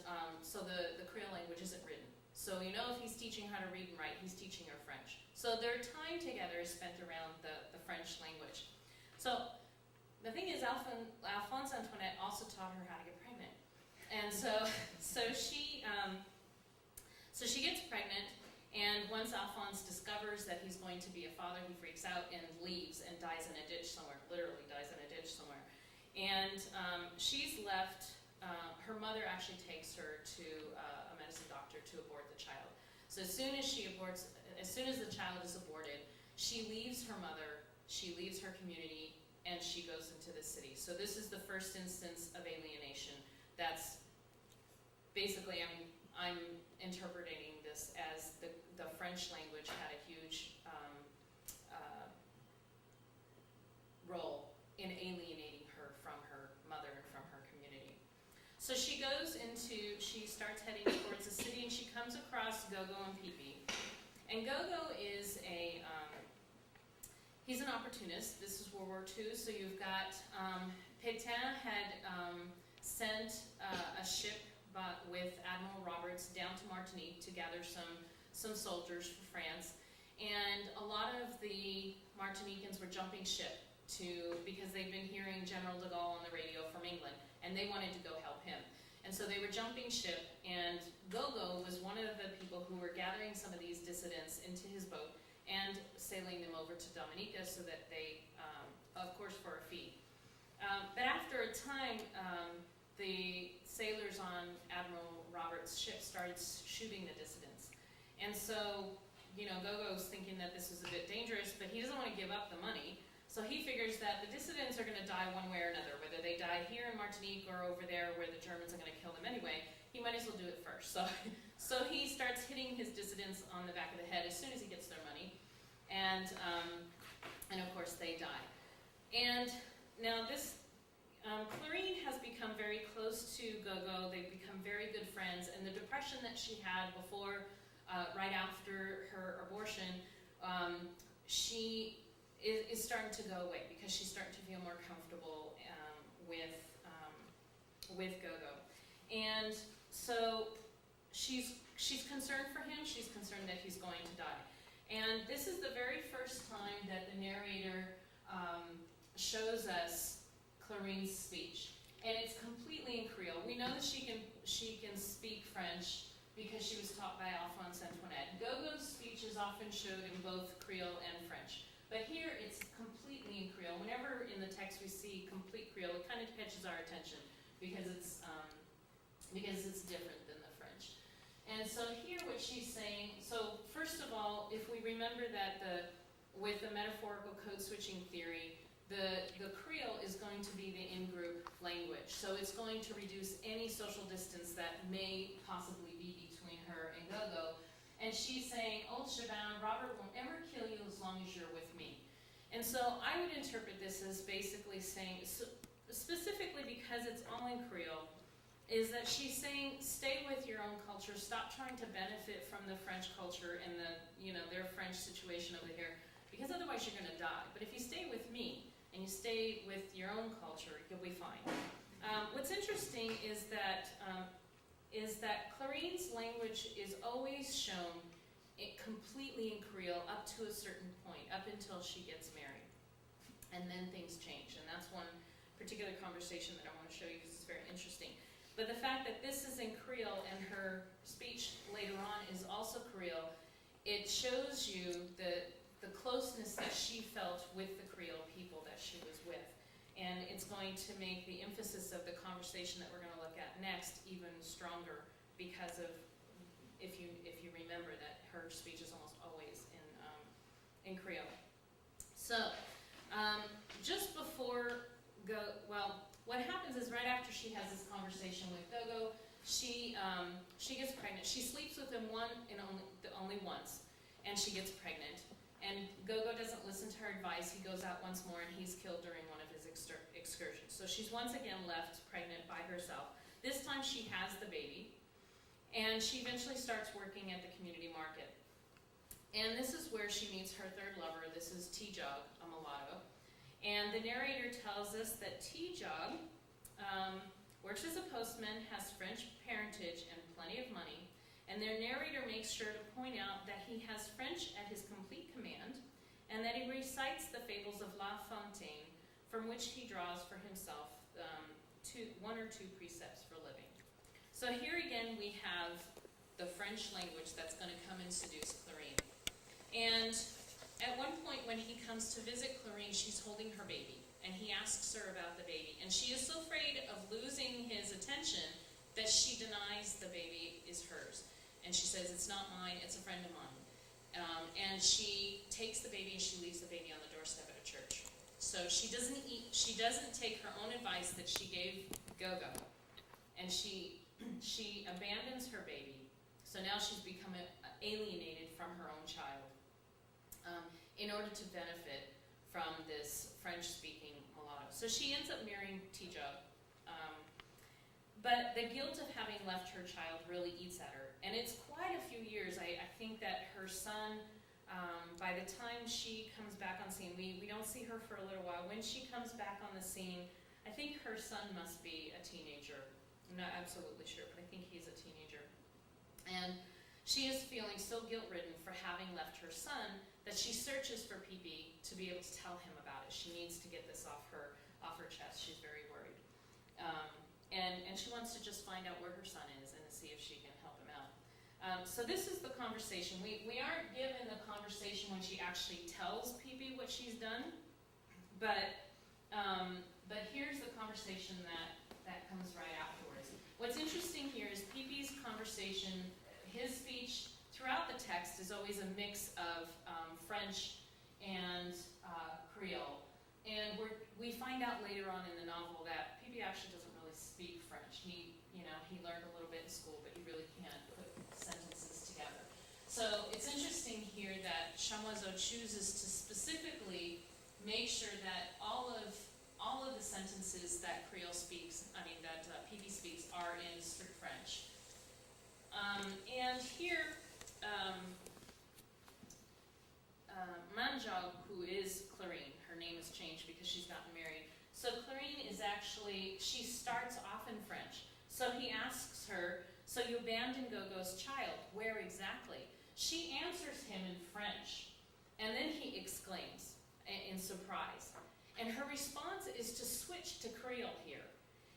so the Creole language isn't written. So if he's teaching her how to read and write, he's teaching her French. So their time together is spent around the French language. So the thing is, Alphonse Antoinette also taught her how to get pregnant. And so she gets pregnant, and once Alphonse discovers that he's going to be a father, he freaks out and leaves and dies in a ditch somewhere, literally dies in a ditch somewhere. And she's left, her mother actually takes her to a medicine doctor to abort the child. So as soon as the child is aborted, she leaves her mother, she leaves her community, and she goes into the city. So this is the first instance of alienation. That's basically, I'm interpreting this as the French language had a huge role in alienating her from her mother and from her community. So she starts heading towards the city, and she comes across Gogo and Pee-Pee. And Gogo is he's an opportunist. This is World War II, so you've got Pétain had sent a ship with Admiral Roberts down to Martinique to gather some soldiers for France. And a lot of the Martinicans were jumping ship because they'd been hearing General de Gaulle on the radio from England, and they wanted to go help him. And so they were jumping ship, and Gogo was one of the people who were gathering some of these dissidents into his boat and sailing them over to Dominica so that they, of course, for a fee. But after a time, the sailors on Admiral Roberts' ship started shooting the dissidents. And so, Gogo's thinking that this was a bit dangerous, but he doesn't want to give up the money. So he figures that the dissidents are going to die one way or another, whether they die here in Martinique or over there where the Germans are going to kill them anyway. He might as well do it first. So he starts hitting his dissidents on the back of the head as soon as he gets their money. And of course they die. And now this, Clarine has become very close to Gogo. They've become very good friends. And the depression that she had before, right after her abortion, she is starting to go away because she's starting to feel more comfortable with Gogo. And so she's concerned for him. She's concerned that he's going to die. And this is the very first time that the narrator shows us Clarine's speech. And it's completely in Creole. We know that she can speak French because she was taught by Alphonse Antoinette. Gogo's speech is often showed in both Creole and French. But here it's completely in Creole. Whenever in the text we see complete Creole, it kind of catches our attention because it's different than the French. And so here what she's saying, so first of all, if we remember that with the metaphorical code switching theory, the Creole is going to be the in-group language. So it's going to reduce any social distance that may possibly be between her and Gogo. And she's saying, "Old Chaban, Robert won't ever kill you as long as you're with me." And so I would interpret this as basically saying, specifically because it's all in Creole, is that she's saying, stay with your own culture, stop trying to benefit from the French culture and their French situation over here, because otherwise you're going to die. But if you stay with me and you stay with your own culture, you'll be fine. What's interesting is that Clarine's language is always shown completely in Creole up to a certain point, up until she gets married. And then things change. And that's one particular conversation that I want to show you because it's very interesting. But the fact that this is in Creole and her speech later on is also Creole, it shows you the closeness that she felt with the Creole people that she was with. And it's going to make the emphasis of the conversation that we're going to look at next even stronger because of, if you remember that her speech is almost always in Creole. So, just before what happens is right after she has this conversation with Gogo, she gets pregnant. She sleeps with him only once, and she gets pregnant. And Gogo doesn't listen to her advice. He goes out once more, and he's killed during one of his excursions. So she's once again left pregnant by herself. This time she has the baby, and she eventually starts working at the community market. And this is where she meets her third lover. This is T-Jog, a mulatto. And the narrator tells us that T-Jog works as a postman, has French parentage, and plenty of money. And their narrator makes sure to point out that he has French at his complete command, and that he recites the fables of La Fontaine, from which he draws for himself one or two precepts for living. So here again we have the French language that's going to come and seduce Clarine. And at one point when he comes to visit Clarine, she's holding her baby, and he asks her about the baby. And she is so afraid of losing his attention that she denies the baby is hers. And she says, "It's not mine, it's a friend of mine." And she takes the baby and she leaves the baby on the doorstep at a church. So she doesn't take her own advice that she gave Gogo, and she abandons her baby. So now she's become alienated from her own child in order to benefit from this French-speaking mulatto. So she ends up marrying T-Jog. But the guilt of having left her child really eats at her. And it's quite a few years. I think that her son, by the time she comes back on scene, we don't see her for a little while. When she comes back on the scene, I I think her son must be a teenager. I'm not absolutely sure, but I think he's a teenager. And she is feeling so guilt-ridden for having left her son that she searches for PP to be able to tell him about it. She needs to get this off her chest. She's very worried. And she wants to just find out where her son is and to see if she can help him out. So this is the conversation. We aren't given the conversation when she actually tells PP what she's done, but here's the conversation that comes right afterwards. What's interesting here is PP's conversation, his speech throughout the text is always a mix of French and Creole. And we find out later on in the novel that PP actually doesn't really speak French. He learned a little bit in school, but he really can't put sentences together. So it's interesting here that Chamoiseau chooses to specifically make sure that all of the sentences that Creole speaks, that PP speaks, are in strict French. And here, Manjal, who is Clarine, her name has changed because she's gotten married. So Clarine is actually, she starts off in French. So he asks her, so you abandoned Gogo's child, where exactly? She answers him in French, and then he exclaims in surprise. And her response is to switch to Creole here.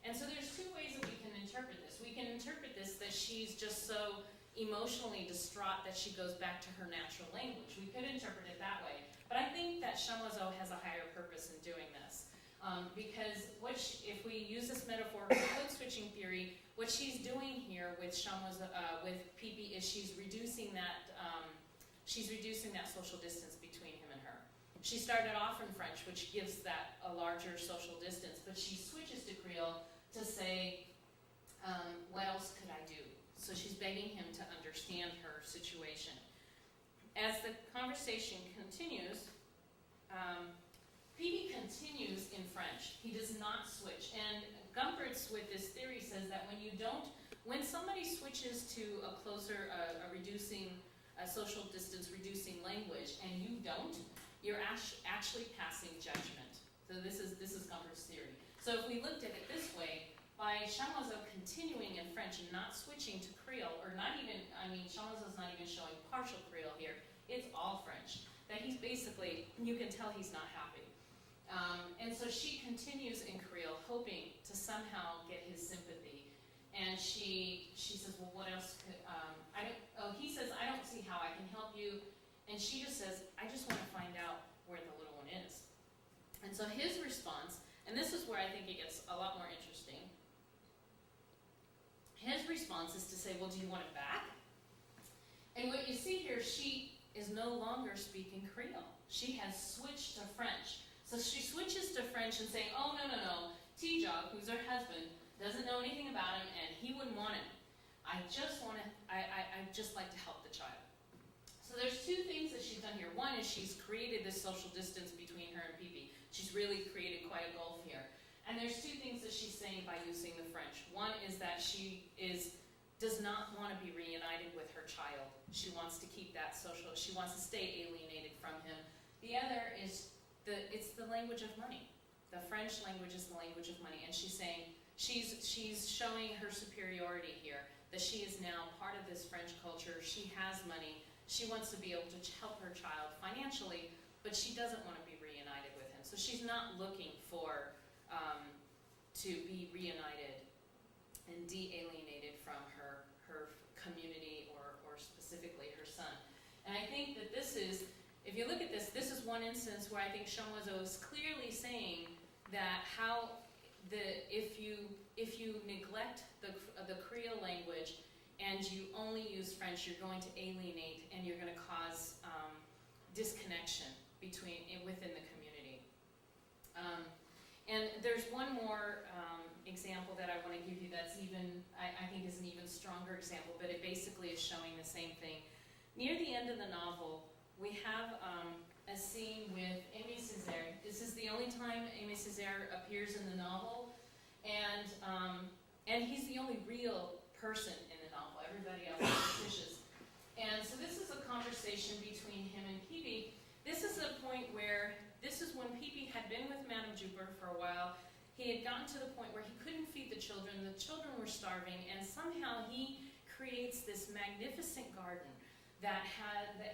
And so there's two ways that we can interpret this. We can interpret this that she's just so emotionally distraught that she goes back to her natural language. We could interpret it that way. But I think that Chamoiseau has a higher purpose in doing this. Because if we use this metaphorical code switching theory, what she's doing here with Chamoiseau, with PP, is she's reducing that social distance between him and her. She started off in French, which gives that a larger social distance, but she switches to Creole to say, what else could I do? So she's begging him to understand her situation. As the conversation continues, PP continues in French. He does not switch. And Gumpertz, with this theory, says that when somebody switches to a closer, a social distance reducing language, and you don't, you're actually passing judgment. So this is Gumpert's theory. So if we looked at it this way, by Chamoiseau continuing in French and not switching to Creole, or not even, Chamoiseau's not even showing partial Creole here, it's all French. That he's basically, you can tell he's not happy. And so she continues in Creole, hoping to somehow get his sympathy. And she says, well, what else could, he says, I don't see how I can help you. And she just says, I just want to find out where the little one is. And so his response, and this is where I think it gets a lot more interesting. His response is to say, well, do you want it back? And what you see here, she is no longer speaking Creole. She has switched to French. So she switches to French and saying, oh, no, T-Jog, who's her husband, doesn't know anything about him, and he wouldn't want him. I'd just like to help the child. So there's two things that she's done here. One is she's created this social distance between her and PP. She's really created quite a gulf here. And there's two things that she's saying by using the French. One is that she does not want to be reunited with her child. She wants to keep that she wants to stay alienated from him. The other is it's the language of money. The French language is the language of money. And she's saying, she's showing her superiority here, that she is now part of this French culture. She has money. She wants to be able to help her child financially, but she doesn't want to be reunited with him. So she's not looking for to be reunited and de-alienated from her community or specifically her son. And I think that this is, if you look at this is one instance where I think Chamoiseau is clearly saying that if you neglect the Creole language and you only use French, you're going to alienate and you're going to cause disconnection within the community. And there's one more example that I want to give you that's I think is an even stronger example, but it basically is showing the same thing. Near the end of the novel, we have a scene with Aimé Césaire. This is the only time Aimé Césaire appears in the novel, and he's the only real person in the novel. Everybody else is fictitious. And so this is a conversation between him and Pepe. This is a point where, this is when Pepe had been with Madame Juper for a while, he had gotten to the point where he couldn't feed the children were starving, and somehow he creates this magnificent garden that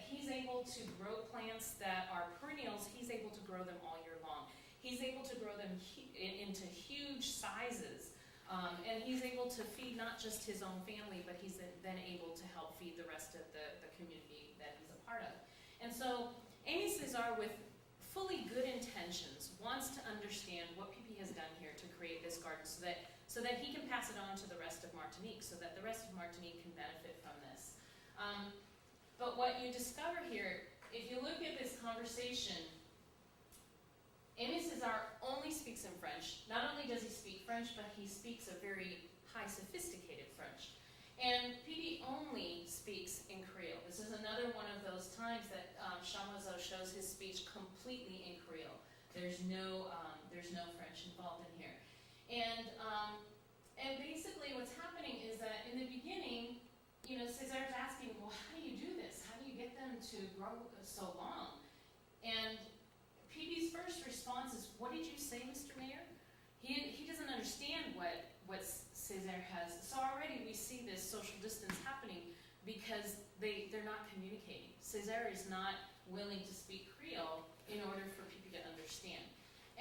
he's able to grow plants that are perennials. He's able to grow them all year long. He's able to grow them into huge sizes, and he's able to feed not just his own family, but he's then able to help feed the rest of the community that he's a part of. And so Aimé Césaire, with fully good intentions, wants to understand what Pipi has done here to create this garden so that he can pass it on to the rest of Martinique, so that the rest of Martinique can benefit from this. But what you discover here, if you look at this conversation, Aimé Césaire only speaks in French. Not only does he speak French, but he speaks a very high sophisticated French. And Pipi only speaks in Creole. This is another one of those times that Chamoiseau shows his speech completely in Creole. There's no French involved in here. And basically what's happening is that in the beginning, Césaire's asking, well, how do you do this? How do you get them to grow so long? And Pipi's first response is, what did you say, Mr. Mayor? He doesn't understand what Césaire has. So already we see this social distance happening because they're not communicating. Césaire is not willing to speak Creole in order for Pipi to understand.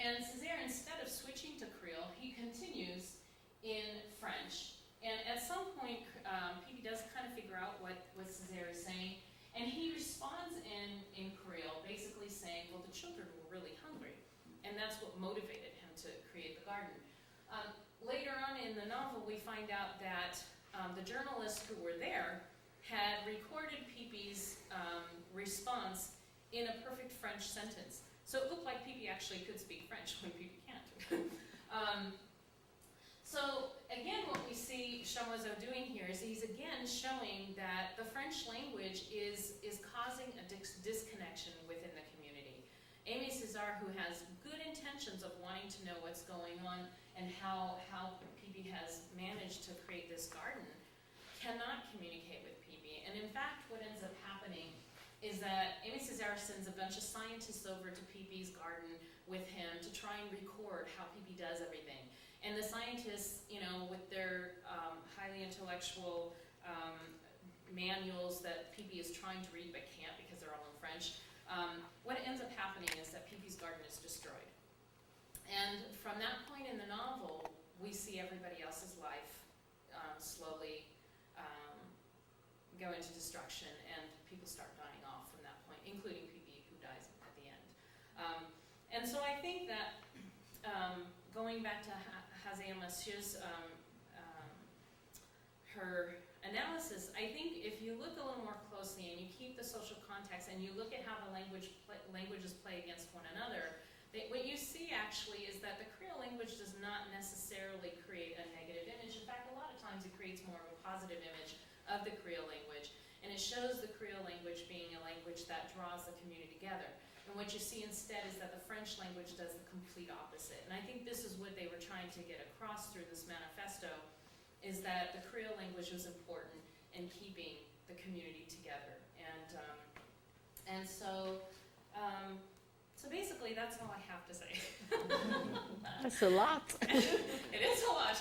And Césaire, instead of switching to Creole, he continues in French. And at some point, Pipi does kind of figure out what Césaire is saying, and he responds in Creole, basically saying, well, the children were really hungry, and that's what motivated him to create the garden. Later on in the novel, we find out that the journalists who were there had recorded Pipi's response in a perfect French sentence. So it looked like Pipi actually could speak French when Pipi can't. So again, what we see Chamoiseau doing here is he's again showing that the French language is causing a disconnection within the community. Aimé Césaire, who has good intentions of wanting to know what's going on and how Pipi has managed to create this garden, cannot communicate with Pipi. And in fact, what ends up happening is that Aimé Césaire sends a bunch of scientists over to Pipi's garden with him to try and record how Pipi does everything. And the scientists, with their highly intellectual manuals that Pipi is trying to read but can't because they're all in French, what ends up happening is that Pipi's garden is destroyed. And from that point in the novel, we see everybody else's life slowly go into destruction, and people start dying off from that point, including Pipi, who dies at the end. And so I think that going back to Hazia Monsieur's her analysis, I think if you look a little more closely and you keep the social context and you look at how the languages play against one another, what you see actually is that the Creole language does not necessarily create a negative image. In fact, a lot of times it creates more of a positive image of the Creole language, and it shows the Creole language being a language that draws the community together. And what you see instead is that the French language does the complete opposite. And I think this is what they were trying to get across through this manifesto, is that the Creole language was important in keeping the community together. And so basically that's all I have to say. That's a lot. It is a lot.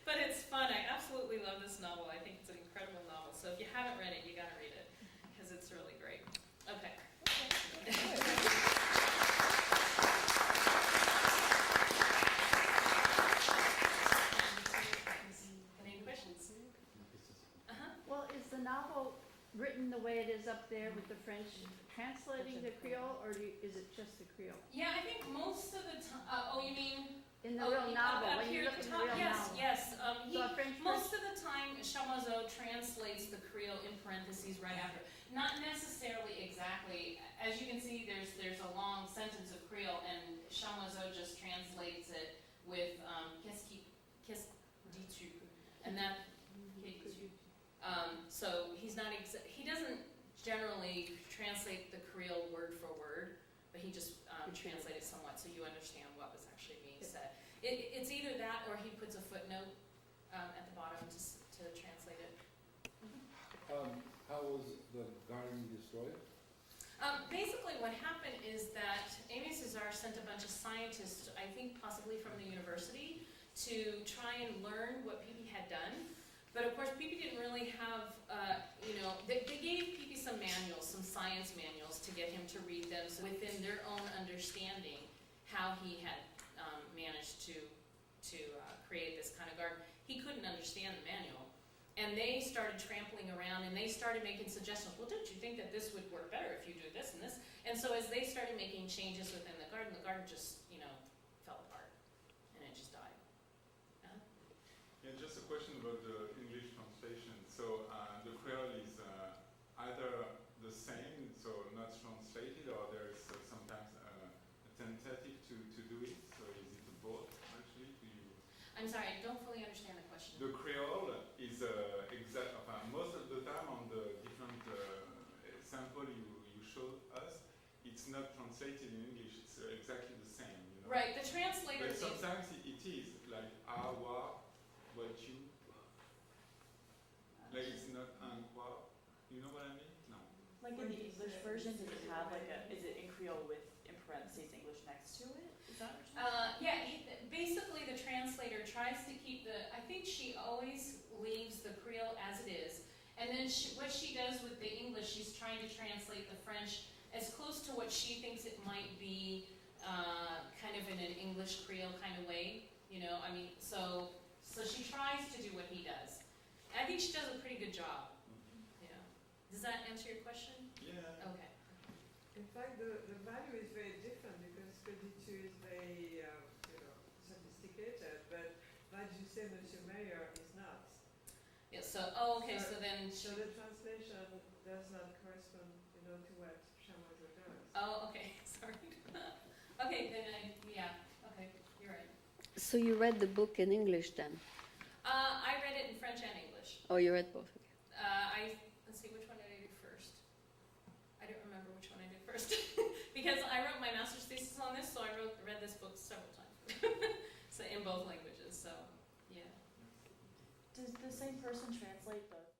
But it's fun. I absolutely love this novel. I think it's an incredible novel. So if you haven't read it, you gotta read it, because it's really great. Okay. Any questions? Well, is the novel written the way it is up there with the French translating the Creole, or is it just the Creole? Yeah, I think most of the time. Oh, you mean? In the real novel, up when here you look at at the the top, real yes, novel. yes. So a French Most of the time, Chamoiseau translates the Creole in parentheses right after. Not necessarily exactly. As you can see, there's a long sentence of Creole, and Chamoiseau just translates it with qu'est-ce dis-tu, and that. So he's not. He doesn't generally translate the Creole word for word, but he just translates it somewhat so you understand what was actually being said. It's either that or he puts a footnote at the bottom to translate it. How was the garden destroyed? Basically what happened is that Amy Cesar sent a bunch of scientists, I think possibly from the university, to try and learn what Phoebe had done. But of course Phoebe didn't really have, they gave Phoebe some manuals, some science manuals to get him to read them so within their own understanding how he had managed to create this kind of garden. He couldn't understand the manual. And they started trampling around and they started making suggestions. Well, don't you think that this would work better if you do this and this? And so as they started making changes within the garden just, fell apart. And it just died. Yeah, just a question about the English translation. So the Creole is either the same, so not translated, or there is sometimes a tentative to do it. So is it both, actually? I'm sorry, I don't fully understand the question. The Creole is most of the time on the different sample you showed us, it's not translated in English. It's exactly the same. Right, the translator. But sometimes it is like awa, what you. Like it's not un quoi. You know what I mean? No. Like in the English version, does it have is it in Creole with, in parentheses, English next to it? Is that what you're saying? Basically the translator tries to keep I think she always leaves the Creole as it is. And then what she does with the English, she's trying to translate the French as close to what she thinks it might be, kind of in an English Creole kind of way. So she tries to do what he does. And I think she does a pretty good job. Yeah. Does that answer your question? Yeah. Okay. In fact, the value is very different because Coditu is very, sophisticated, but like you say, Monsieur Mayer is not. Yeah, so then So the translation does not correspond, to what Chamoiseau does. oh, okay, sorry. Okay, then okay, you're right. So you read the book in English then? I read it in French and English. Oh, you read both. Okay. Let's see, which one did I do first? I don't remember which one I did first. Because I wrote my master's thesis on this, so I read this book several times. So in both languages, so yeah. Does the same person translate both